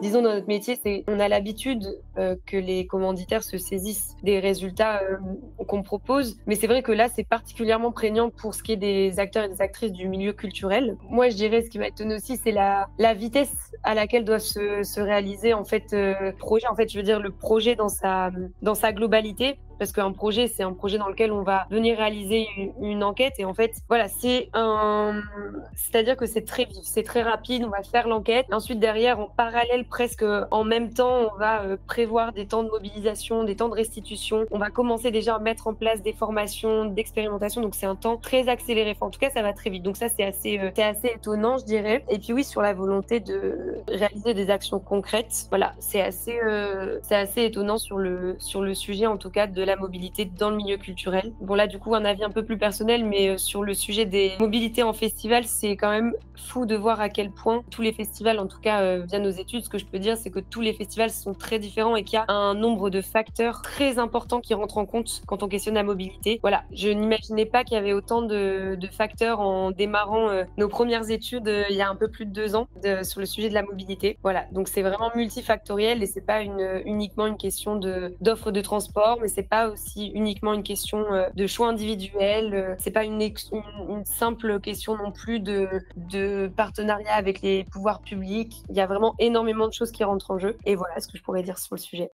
disons dans notre métier, c'est on a l'habitude, que les commanditaires se saisissent des résultats, qu'on propose. Mais c'est vrai que là, c'est particulièrement prégnant pour ce qui est des acteurs et des actrices du milieu culturel. Moi, je dirais ce qui m'a étonnée aussi, c'est la vitesse à laquelle doit se réaliser en fait, projet. En fait, je veux dire le projet dans sa globalité. Parce qu'un projet, c'est un projet dans lequel on va venir réaliser une enquête et en fait, voilà, c'est-à-dire que c'est très vif, c'est très rapide, on va faire l'enquête. Ensuite, derrière, en parallèle, presque en même temps, on va prévoir des temps de mobilisation, des temps de restitution. On va commencer déjà à mettre en place des formations, d'expérimentation. Donc, c'est un temps très accéléré. Enfin, en tout cas, ça va très vite. Donc, ça, c'est assez étonnant, je dirais. Et puis, oui, sur la volonté de réaliser des actions concrètes, voilà, c'est assez étonnant sur le sujet, en tout cas, de la mobilité dans le milieu culturel. Bon, là, du coup, un avis un peu plus personnel, mais sur le sujet des mobilités en festival, c'est quand même fou de voir à quel point tous les festivals, en tout cas via nos études, ce que je peux dire, c'est que tous les festivals sont très différents et qu'il y a un nombre de facteurs très importants qui rentrent en compte quand on questionne la mobilité. Voilà, je n'imaginais pas qu'il y avait autant de facteurs en démarrant nos premières études il y a un peu plus de 2 ans sur le sujet de la mobilité. Voilà, donc c'est vraiment multifactoriel et c'est pas uniquement une question d'offre de transport, mais c'est pas aussi uniquement une question de choix individuel. C'est pas une simple question non plus de partenariat avec les pouvoirs publics. Il y a vraiment énormément de choses qui rentrent en jeu. Et voilà ce que je pourrais dire sur le sujet.